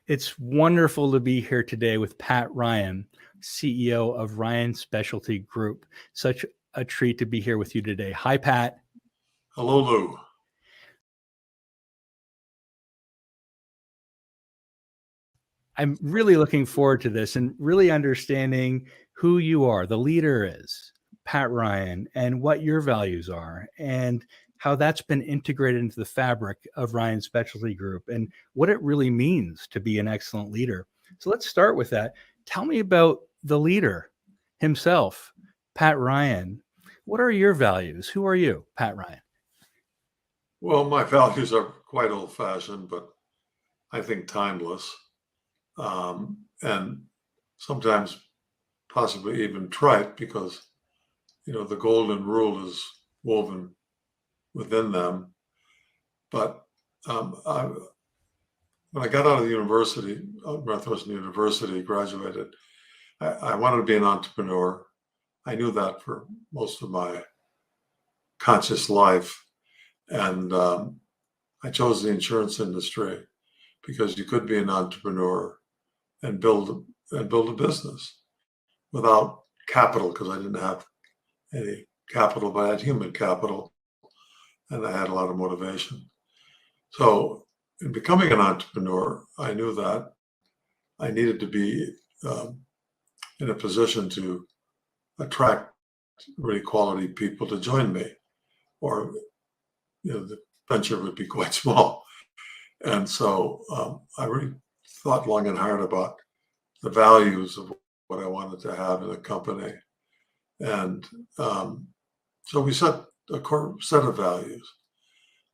It's wonderful to be here today with Pat Ryan, CEO of Ryan Specialty Group. Such a treat to be here with you today. Hi, Pat. Hello, Lou. I'm really looking forward to this and really understanding who you are, the leader is, Pat Ryan, and what your values are, and how that's been integrated into the fabric of Ryan Specialty Group and what it really means to be an excellent leader. So let's start with that. Tell me about the leader himself, Pat Ryan. What are your values? Who are you, Pat Ryan? Well, my values are quite old-fashioned, but I think timeless, and sometimes possibly even trite because, the golden rule is woven within them. But when I got out of the university, Northwestern University, graduated, I wanted to be an entrepreneur. I knew that for most of my conscious life. And I chose the insurance industry because you could be an entrepreneur and build a business without capital, because I didn't have any capital, but I had human capital and I had a lot of motivation. So in becoming an entrepreneur, I knew that I needed to be in a position to attract really quality people to join me, or the venture would be quite small. And so I really thought long and hard about the values of what I wanted to have in a company. And so we set a core set of values.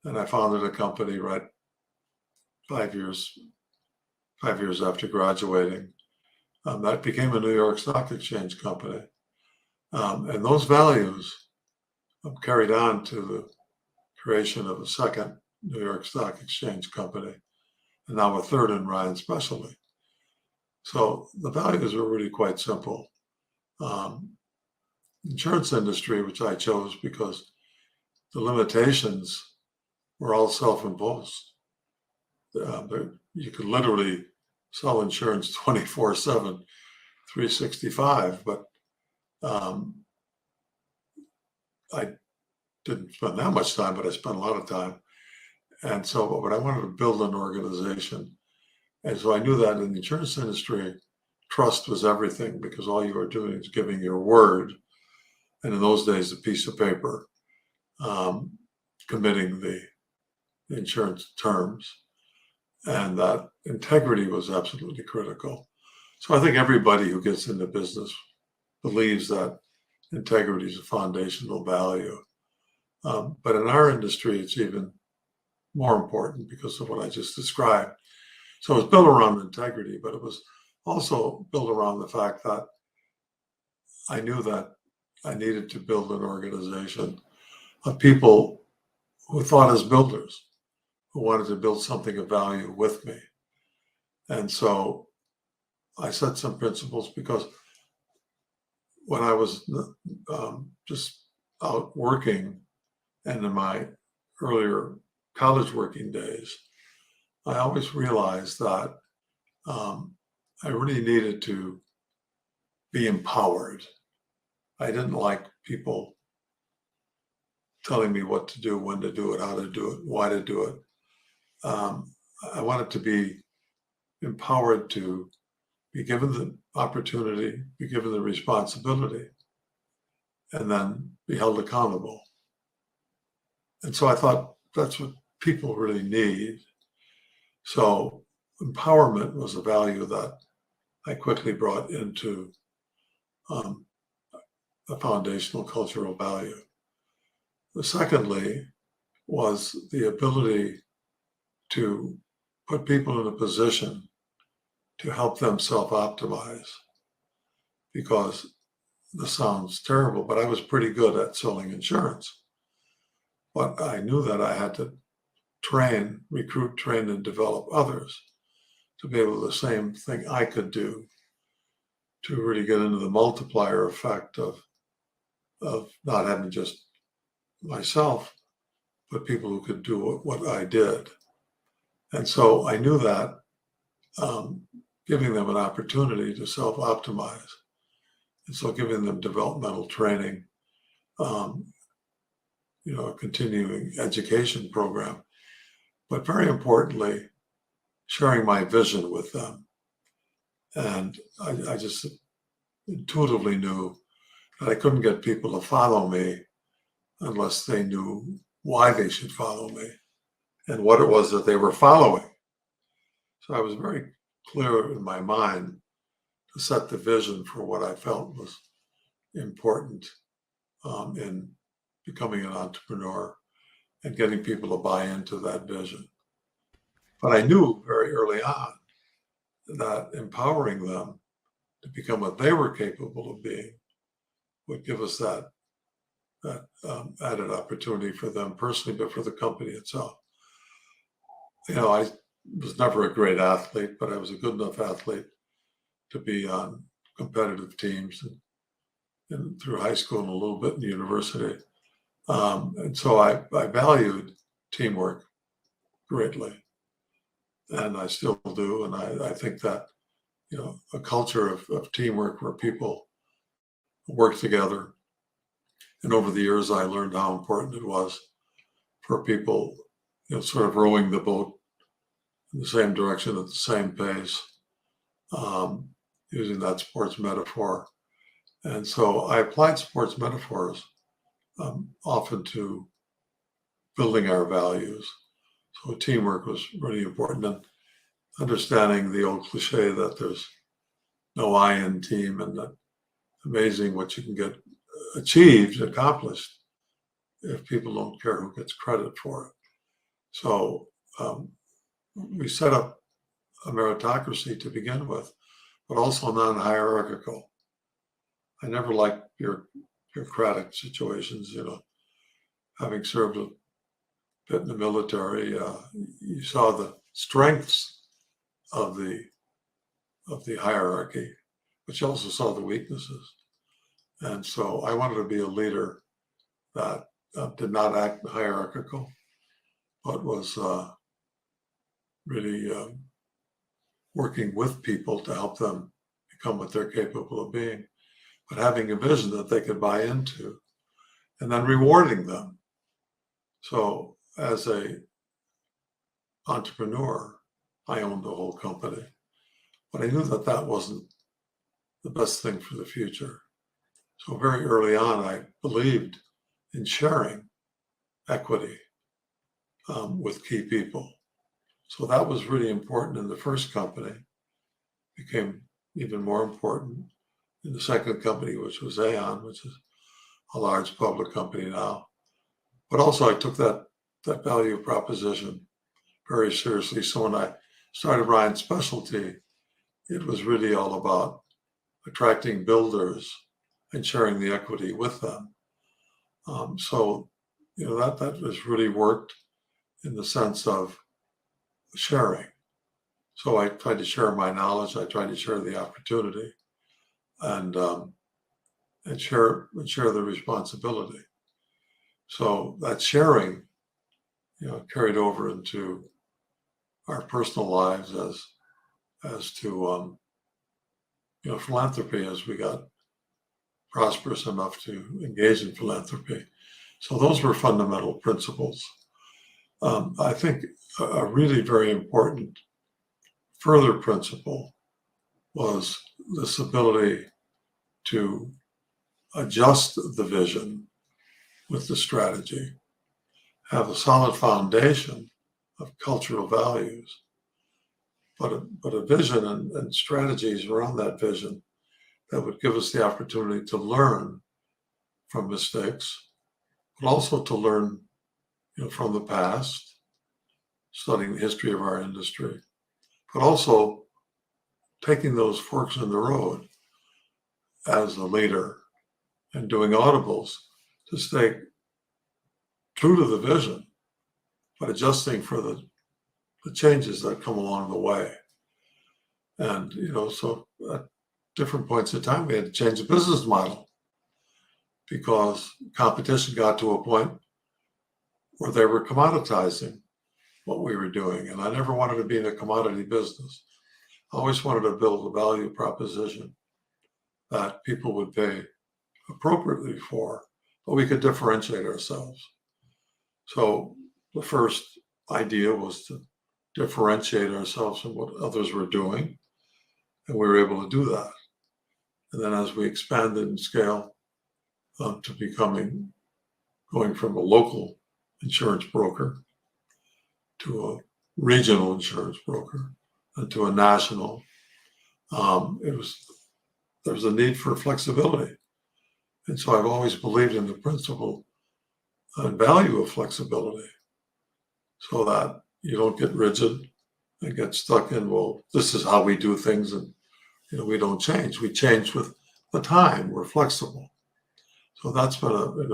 And I founded a company right 5 years after graduating. That became a New York Stock Exchange company. And those values carried on to the creation of a second New York Stock Exchange company, and now a third in Ryan Specialty. So the values were really quite simple. Insurance industry, which I chose because the limitations were all self-imposed. You could literally sell insurance 24/7, 365, but I didn't spend that much time, but I spent a lot of time. And so, but I wanted to build an organization. And so I knew that in the insurance industry, trust was everything, because all you were doing is giving your word. And in those days, a piece of paper, committing the insurance terms, and that integrity was absolutely critical. So I think everybody who gets into business believes that integrity is a foundational value. But in our industry, it's even more important because of what I just described. So it was built around integrity, but it was also built around the fact that I knew that I needed to build an organization of people who thought as builders, who wanted to build something of value with me. And so I set some principles, because when I was just out working and in my earlier college working days, I always realized that I really needed to be empowered. I didn't like people telling me what to do, when to do it, how to do it, why to do it. I wanted to be empowered to be given the opportunity, be given the responsibility, and then be held accountable. And so I thought that's what people really need. So empowerment was a value that I quickly brought into a foundational cultural value. Secondly was the ability to put people in a position to help them self-optimize, because this sounds terrible, but I was pretty good at selling insurance. But I knew that I had to recruit, train, and develop others to be able to do the same thing I could do, to really get into the multiplier effect of not having just myself, but people who could do what I did. And so I knew that giving them an opportunity to self-optimize. And so giving them developmental training, a continuing education program, but very importantly, sharing my vision with them. And I just intuitively knew that I couldn't get people to follow me unless they knew why they should follow me and what it was that they were following. So I was very clear in my mind to set the vision for what I felt was important in becoming an entrepreneur and getting people to buy into that vision. But I knew very early on that empowering them to become what they were capable of being would give us that added opportunity for them personally, but for the company itself. I was never a great athlete, but I was a good enough athlete to be on competitive teams and through high school and a little bit in university. And so I valued teamwork greatly, and I still do. And I think that, a culture of teamwork where people work together. And over the years, I learned how important it was for people, sort of rowing the boat in the same direction at the same pace, using that sports metaphor. And so I applied sports metaphors often to building our values. So teamwork was really important, and understanding the old cliche that there's no I in team, and that amazing what you can get achieved, accomplished, if people don't care who gets credit for it. So we set up a meritocracy to begin with, but also non-hierarchical. I never liked bureaucratic situations, having served a bit in the military, you saw the strengths of the hierarchy, but you also saw the weaknesses. And so I wanted to be a leader that did not act hierarchical, but was really working with people to help them become what they're capable of being, but having a vision that they could buy into, and then rewarding them. So as a entrepreneur, I owned the whole company, but I knew that that wasn't the best thing for the future. So very early on, I believed in sharing equity with key people. So that was really important in the first company, became even more important in the second company, which was Aon, which is a large public company now. But also I took that value proposition very seriously. So when I started Ryan Specialty, it was really all about attracting builders and sharing the equity with them. So that was really worked in the sense of sharing. So I tried to share my knowledge. I tried to share the opportunity, and share the responsibility. So that sharing, carried over into our personal lives as to philanthropy, as we got prosperous enough to engage in philanthropy. So those were fundamental principles. I think a really very important further principle was this ability to adjust the vision with the strategy, have a solid foundation of cultural values, but a vision and strategies around that vision that would give us the opportunity to learn from mistakes, but also to learn from the past, studying the history of our industry, but also taking those forks in the road as a leader and doing audibles to stay true to the vision, but adjusting for the changes that come along the way. And, so at different points in time, we had to change the business model because competition got to a point where they were commoditizing what we were doing. And I never wanted to be in a commodity business. I always wanted to build a value proposition that people would pay appropriately for, but we could differentiate ourselves. So the first idea was to differentiate ourselves from what others were doing, and we were able to do that. And then as we expanded in scale to going from a local insurance broker to a regional insurance broker and to a national, there was a need for flexibility. And so I've always believed in the principle and value of flexibility so that you don't get rigid and get stuck in, well, this is how we do things, and we don't change. We change with the time. We're flexible. So that's been an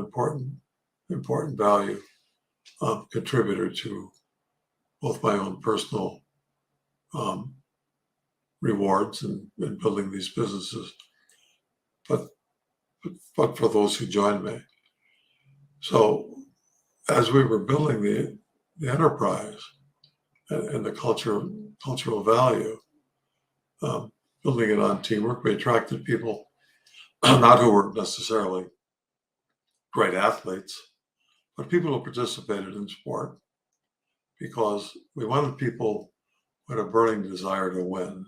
important value contributor to both my own personal rewards in building these businesses, but for those who joined me. So as we were building the enterprise and the cultural value, building it on teamwork, we attracted people not who were necessarily great athletes, but people who participated in sport, because we wanted people with a burning desire to win.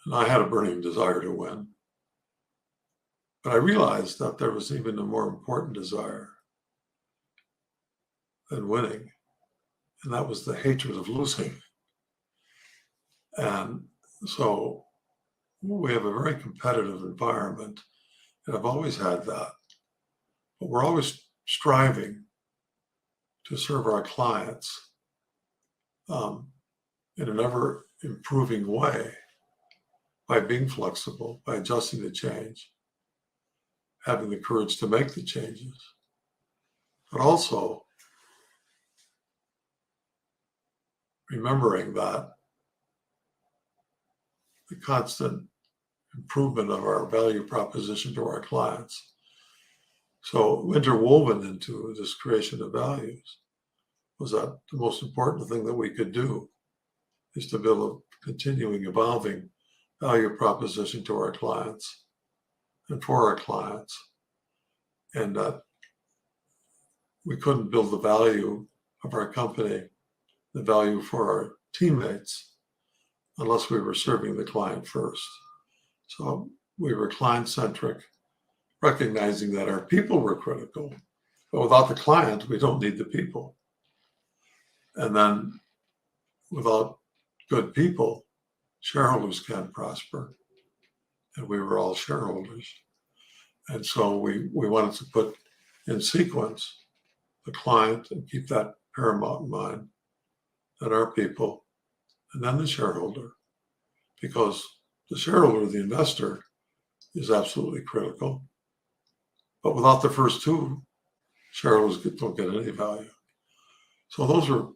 And I had a burning desire to win. But I realized that there was even a more important desire than winning, and that was the hatred of losing. And so we have a very competitive environment, and I've always had that. But we're always striving to serve our clients in an ever improving way by being flexible, by adjusting to change, having the courage to make the changes, but also remembering that the constant improvement of our value proposition to our clients. So interwoven into this creation of values was that the most important thing that we could do is to build a continuing, evolving value proposition to our clients and for our clients, and that we couldn't build the value of our company, the value for our teammates, unless we were serving the client first. So we were client-centric, recognizing that our people were critical, but without the client, we don't need the people. And then without good people, shareholders can't prosper. And we were all shareholders. And so we wanted to put in sequence the client and keep that paramount in mind, and our people, and then the shareholder, because the shareholder, the investor, is absolutely critical. But without the first two, shareholders don't get any value. So those are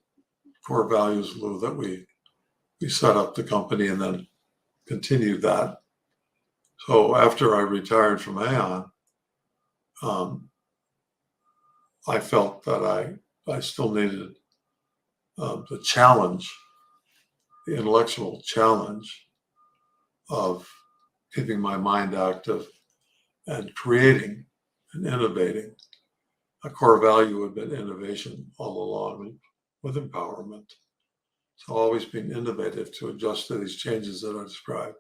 core values, Lou, that we set up the company and then continued that. So after I retired from Aon, I felt that I still needed the challenge, the intellectual challenge of keeping my mind active and creating and innovating. A core value had been innovation all along with empowerment. So always being innovative to adjust to these changes that I described.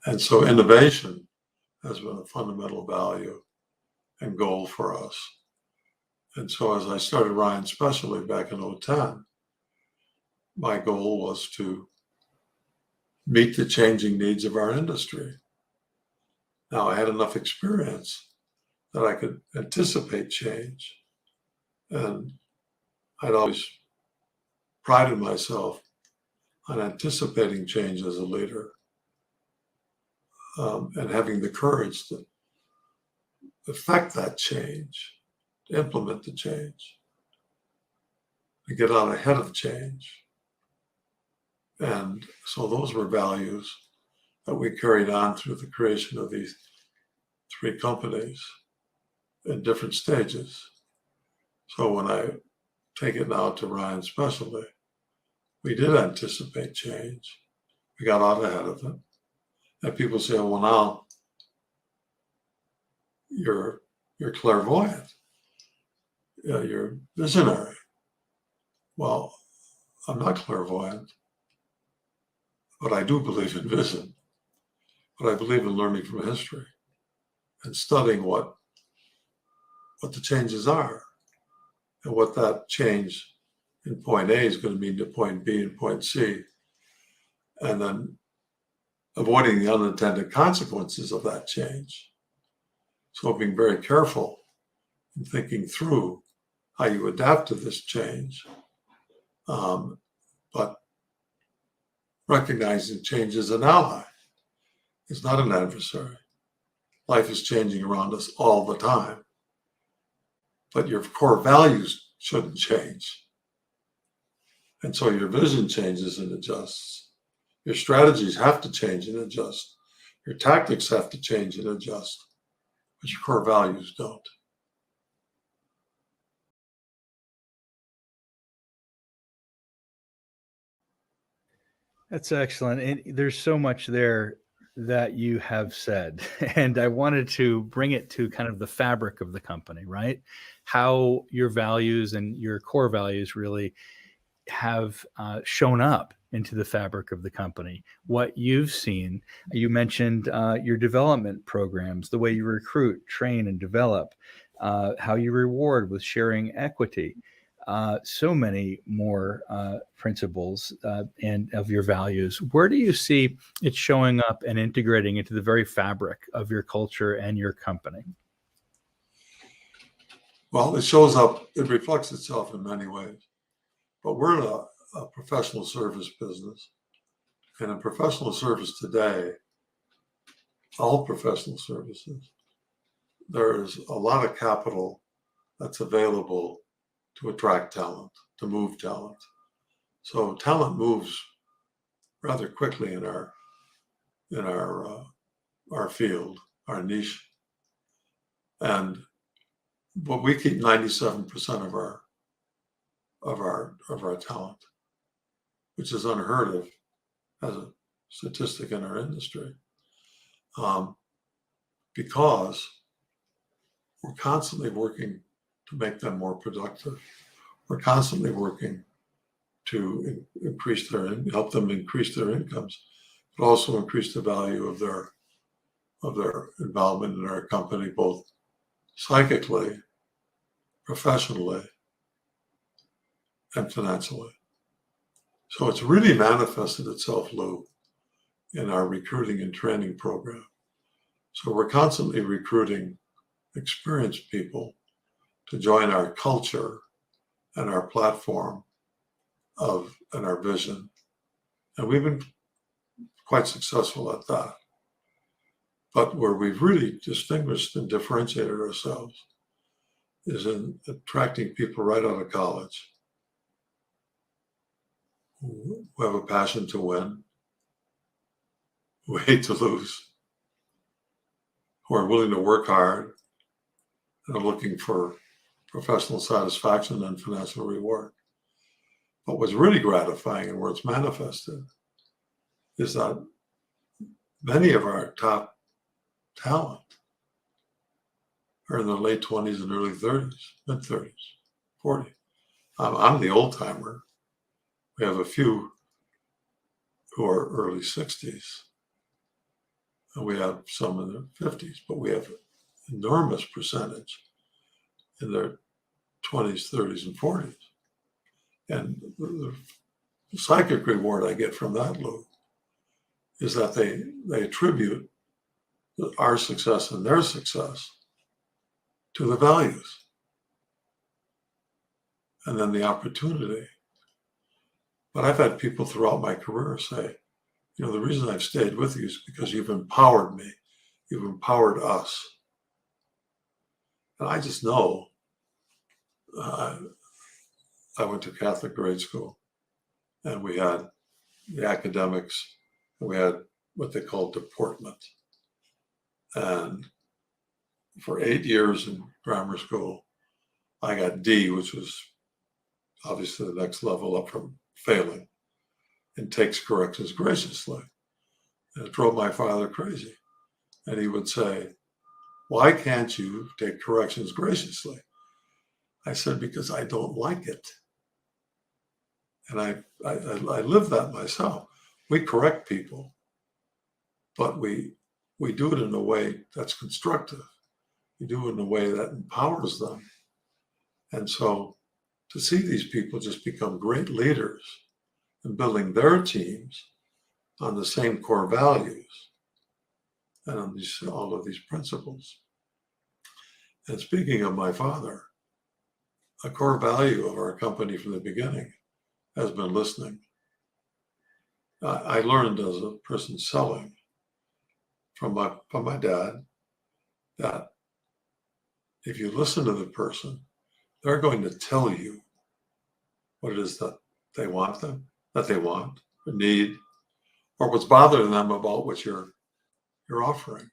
And so innovation has been a fundamental value and goal for us. And so as I started Ryan Specialty back in 2010, my goal was to meet the changing needs of our industry. Now I had enough experience that I could anticipate change. And I'd always prided myself on anticipating change as a leader, and having the courage to affect that change, to implement the change, to get out ahead of change. And so those were values that we carried on through the creation of these three companies in different stages. So when I take it now to Ryan Specialty, we did anticipate change. We got out ahead of it. And people say, well, now you're clairvoyant. You're visionary. Well, I'm not clairvoyant, but I do believe in vision. But I believe in learning from history and studying what the changes are and what that change in point A is going to mean to point B and point C, and then avoiding the unintended consequences of that change. So being very careful in thinking through how you adapt to this change, but recognizing change as an ally. It's not an adversary. Life is changing around us all the time, but your core values shouldn't change. And so your vision changes and adjusts. Your strategies have to change and adjust. Your tactics have to change and adjust, but your core values don't. That's excellent. And there's so much there that you have said. And I wanted to bring it to kind of the fabric of the company, right? How your values and your core values really have shown up into the fabric of the company. What you've seen, you mentioned your development programs, the way you recruit, train, and develop, how you reward with sharing equity. So many more principles and of your values. Where do you see it showing up and integrating into the very fabric of your culture and your company? Well, it shows up, it reflects itself in many ways. But we're in a professional service business. And in professional service today, all professional services, there's a lot of capital that's available to attract talent, to move talent. So talent moves rather quickly in our field, our niche, but we keep 97% of our talent, which is unheard of as a statistic in our industry, because we're constantly working to make them more productive. We're constantly working to help them increase their incomes, but also increase the value of their involvement in our company, both psychically, professionally, and financially. So it's really manifested itself, Lou, in our recruiting and training program. So we're constantly recruiting experienced people to join our culture and our platform and our vision. And we've been quite successful at that. But where we've really distinguished and differentiated ourselves is in attracting people right out of college who have a passion to win, who hate to lose, who are willing to work hard, and are looking for professional satisfaction and financial reward. But what's really gratifying and where it's manifested is that many of our top talent are in their late 20s and early 30s, mid 30s, 40. I'm the old timer. We have a few who are early 60s, and we have some in their 50s, but we have an enormous percentage in their 20s, 30s, and 40s. And the psychic reward I get from that, Lou, is that they attribute our success and their success to the values and then the opportunity. But I've had people throughout my career say, the reason I've stayed with you is because you've empowered me. You've empowered us. And I just know, I went to Catholic grade school, and we had the academics, and we had what they called deportment. And for 8 years in grammar school, I got D, which was obviously the next level up from failing. and takes corrections graciously. And it drove my father crazy. And he would say, why can't you take corrections graciously? I said, because I don't like it. And I live that myself. We correct people, but we do it in a way that's constructive. We do it in a way that empowers them. And so to see these people just become great leaders and building their teams on the same core values and on all of these principles. And speaking of my father, a core value of our company from the beginning has been listening. I learned as a person selling from my dad that if you listen to the person, they're going to tell you what it is that they want or need, or what's bothering them about what you're offering.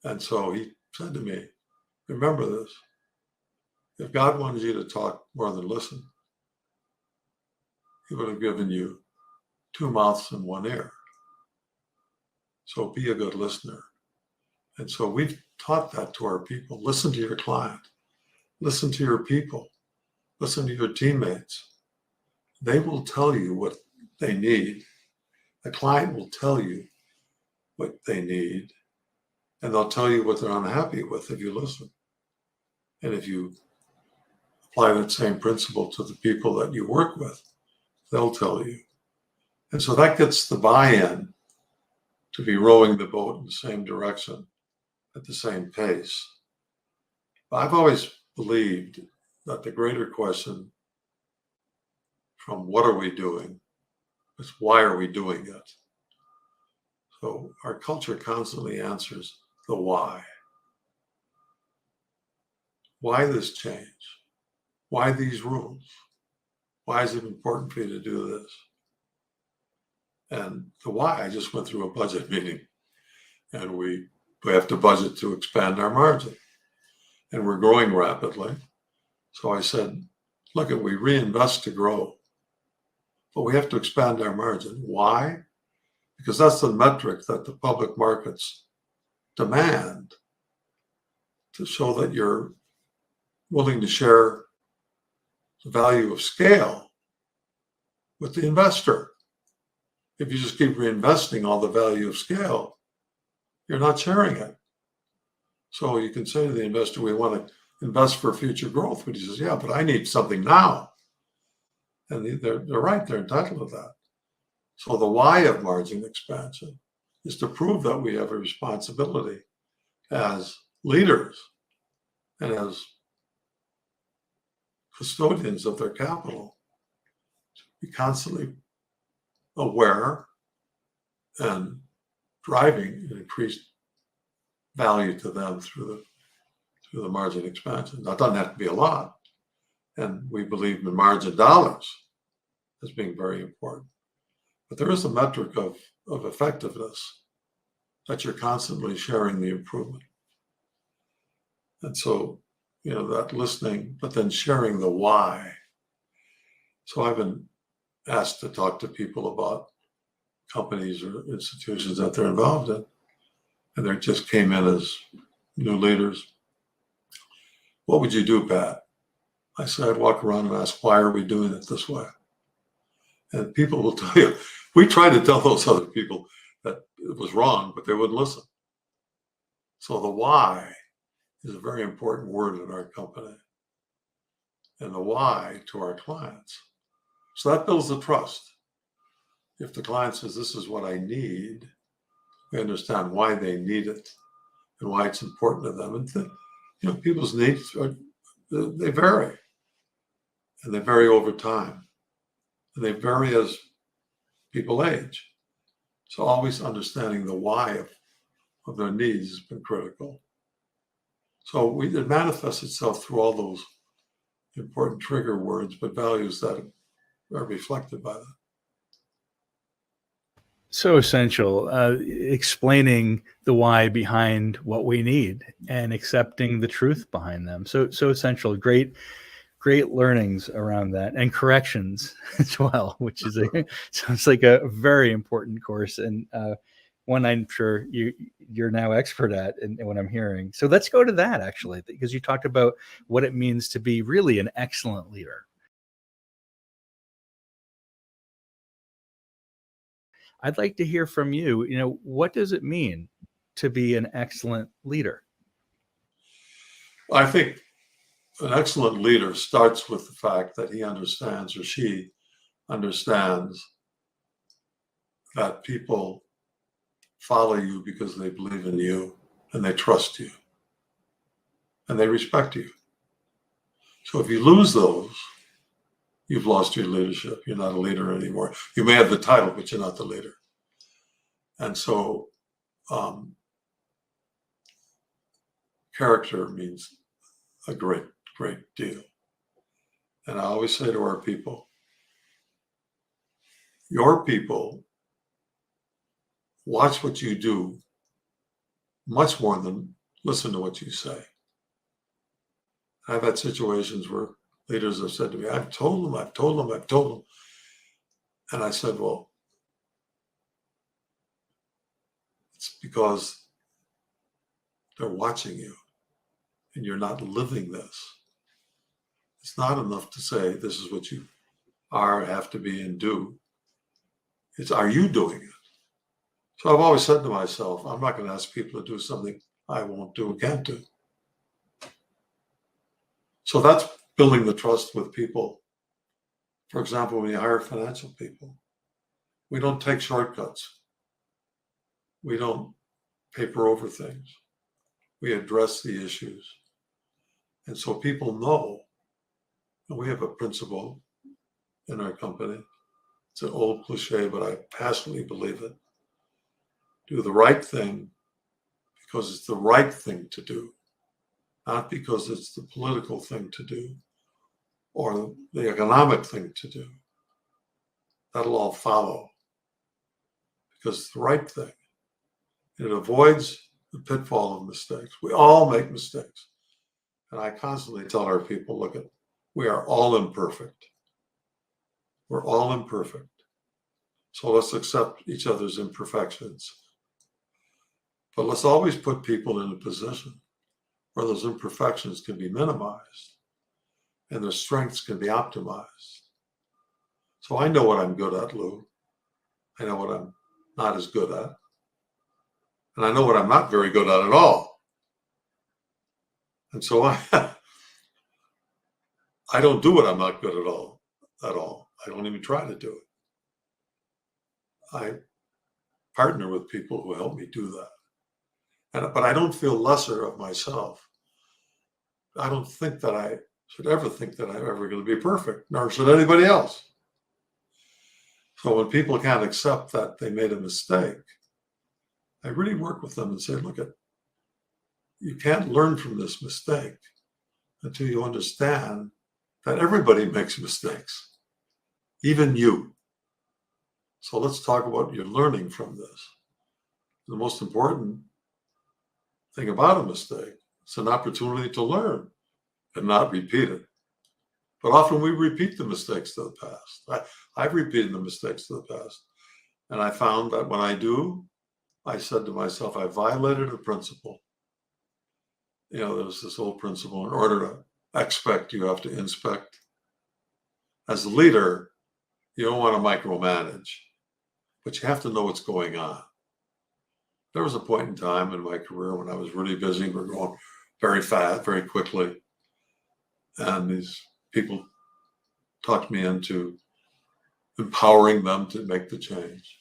And so he said to me, remember this, if God wanted you to talk more than listen, he would have given you 2 mouths and 1 ear. So be a good listener. And so we've taught that to our people. Listen to your client. Listen to your people. Listen to your teammates. They will tell you what they need. The client will tell you what they need, and they'll tell you what they're unhappy with if you listen. And if you apply that same principle to the people that you work with, they'll tell you. And so that gets the buy-in to be rowing the boat in the same direction at the same pace. But I've always believed that the greater question from what are we doing is why are we doing it? So our culture constantly answers the why. Why this change? Why these rules? Why is it important for you to do this? And the why, I just went through a budget meeting, and we have to budget to expand our margin. And we're growing rapidly. So I said, look, we reinvest to grow, but we have to expand our margin. Why? Because that's the metric that the public markets demand to show that you're willing to share the value of scale with the investor. If you just keep reinvesting all the value of scale, you're not sharing it. So you can say to the investor, we want to invest for future growth. But he says, yeah, but I need something now. And they're right, they're entitled to that. So the why of margin expansion is to prove that we have a responsibility as leaders and as custodians of their capital to be constantly aware and driving an increased value to them through the margin expansion. That doesn't have to be a lot. And we believe in margin dollars as being very important. But there is a metric of effectiveness that you're constantly sharing the improvement. And so, that listening, but then sharing the why. So I've been asked to talk to people about companies or institutions that they're involved in, and they just came in as new leaders. What would you do, Pat? I said, I'd walk around and ask, why are we doing it this way? And people will tell you, we tried to tell those other people that it was wrong, but they wouldn't listen. So the why is a very important word in our company, and the why to our clients. So that builds the trust. If the client says, this is what I need, we understand why they need it and why it's important to them. And people's needs they vary, and they vary over time, and they vary as people age. So always understanding the why of their needs has been critical. So it manifests itself through all those important trigger words, but values that are reflected by that. So essential, explaining the why behind what we need and accepting the truth behind them. So essential. Great great learnings around that and corrections as well, which is sounds like a very important course, and one I'm sure you're now expert at in what I'm hearing. So let's go to that, actually, because you talked about what it means to be really an excellent leader. I'd like to hear from you. What does it mean to be an excellent leader? I think an excellent leader starts with the fact that he understands, or she understands, that people follow you because they believe in you and they trust you and they respect you. So if you lose those, you've lost your leadership. You're not a leader anymore. You may have the title, but you're not the leader. And so character means a great, great deal. And I always say to our people, your people watch what you do much more than listen to what you say. I've had situations where leaders have said to me, I've told them. And I said, well, it's because they're watching you and you're not living this. It's not enough to say, this is what you are, have to be, and do. It's, are you doing it? So I've always said to myself, I'm not going to ask people to do something I won't do and can't do. So that's building the trust with people. For example, when you hire financial people, we don't take shortcuts. We don't paper over things. We address the issues. And so people know, and we have a principle in our company. It's an old cliche, but I passionately believe it. Do the right thing because it's the right thing to do, not because it's the political thing to do or the economic thing to do. That'll all follow because it's the right thing. It avoids the pitfall of mistakes. We all make mistakes. And I constantly tell our people, look, we are all imperfect. We're all imperfect. So let's accept each other's imperfections. But let's always put people in a position where those imperfections can be minimized and their strengths can be optimized. So I know what I'm good at, Lou. I know what I'm not as good at. And I know what I'm not very good at all. And so I don't do what I'm not good at all. I don't even try to do it. I partner with people who help me do that. But I don't feel lesser of myself. I don't think that I should ever think that I'm ever going to be perfect, nor should anybody else. So when people can't accept that they made a mistake, I really work with them and say, look, you can't learn from this mistake until you understand that everybody makes mistakes, even you. So let's talk about your learning from this. The most important thing about a mistake, it's an opportunity to learn and not repeat it. But often we repeat the mistakes of the past. I've repeated the mistakes of the past. And I found that when I do, I said to myself, I violated a principle. There's this old principle, in order to expect, you have to inspect. As a leader, you don't want to micromanage, but you have to know what's going on. There was a point in time in my career when I was really busy. We're going very fast, very quickly. And these people talked me into empowering them to make the change.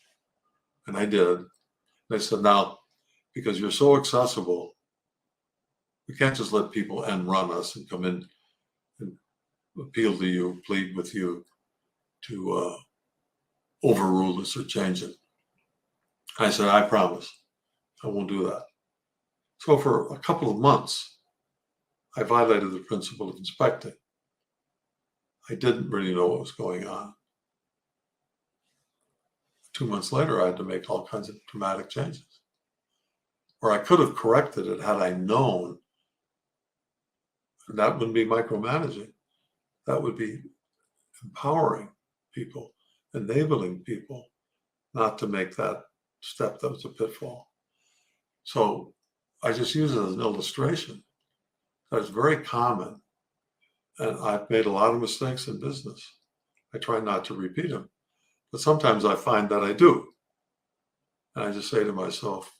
And I did. They said, now, because you're so accessible, we can't just let people end run us and come in and appeal to you, plead with you to overrule us or change it. I said, I promise, I won't do that. So for a couple of months, I violated the principle of inspecting. I didn't really know what was going on. 2 months later, I had to make all kinds of dramatic changes. Or I could have corrected it had I known. And that wouldn't be micromanaging. that would be empowering people, enabling people not to make that step that was a pitfall. So I just use it as an illustration. That's very common. And I've made a lot of mistakes in business. I try not to repeat them, but sometimes I find that I do. And I just say to myself,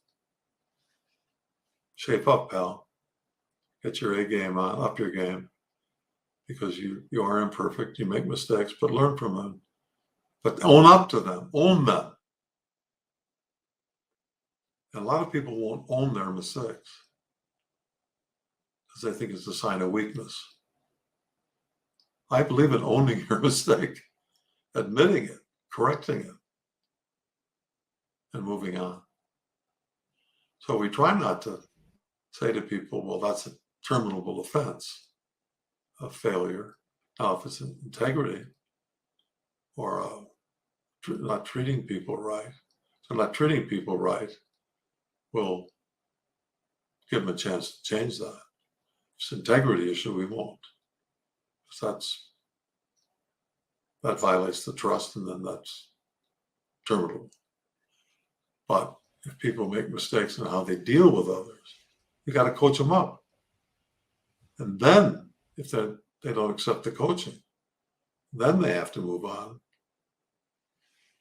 shape up, pal. Get your A game on, up your game, because you are imperfect. You make mistakes, but learn from them. But own up to them, own them. And a lot of people won't own their mistakes because they think it's a sign of weakness. I believe in owning your mistake, admitting it, correcting it, and moving on. So we try not to say to people, well, that's a terminable offense of failure. Now, if it's integrity or not treating people right, so not treating people right, we'll give them a chance to change that. If it's an integrity issue, we won't. Because that violates the trust, and then that's terminable. But if people make mistakes in how they deal with others, you got to coach them up. And then if they don't accept the coaching, then they have to move on.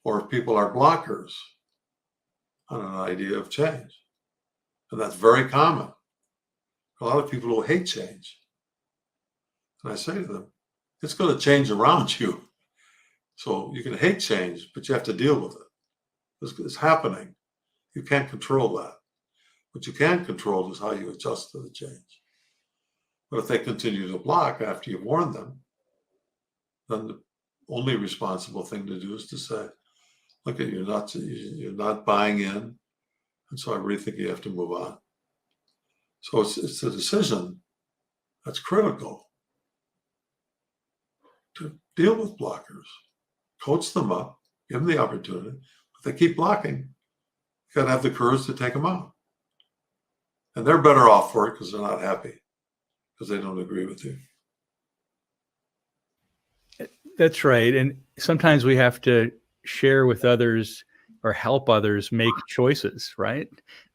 Or if people are blockers on an idea of change, and that's very common. A lot of people will hate change. And I say to them, it's going to change around you. So you can hate change, but you have to deal with it. It's happening. You can't control that. What you can control is how you adjust to the change. But if they continue to block after you've warned them, then the only responsible thing to do is to say, look, you're not buying in. And so I really think you have to move on. So it's a decision that's critical to deal with blockers, coach them up, give them the opportunity. If they keep blocking, you got to have the courage to take them out. And they're better off for it because they're not happy, because they don't agree with you. That's right. And sometimes we have to share with others or help others make choices, right?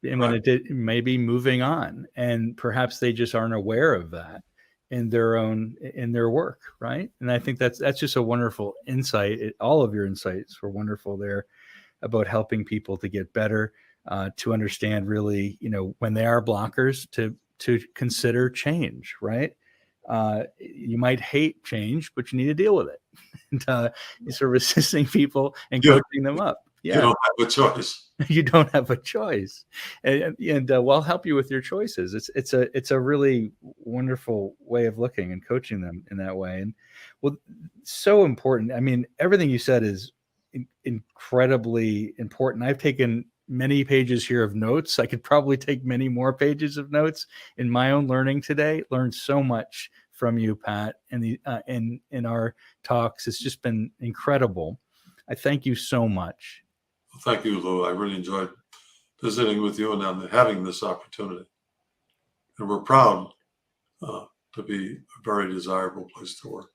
And when it may be moving on, and perhaps they just aren't aware of that in their work, right? And I think that's just a wonderful insight. All of your insights were wonderful there about helping people to get better, to understand really, when they are blockers, to consider change, right? You might hate change, but you need to deal with it. And you're sort of assisting people and coaching them up. Yeah. You don't have a choice. You don't have a choice, and we'll help you with your choices. It's a really wonderful way of looking and coaching them in that way. And so important. I mean, everything you said is incredibly important. I've taken many pages here of notes. I could probably take many more pages of notes in my own learning today. Learned so much from you, Pat, and in our talks. It's just been incredible. I thank you so much. Well, thank you, Lou. I really enjoyed visiting with you and having this opportunity. And we're proud to be a very desirable place to work.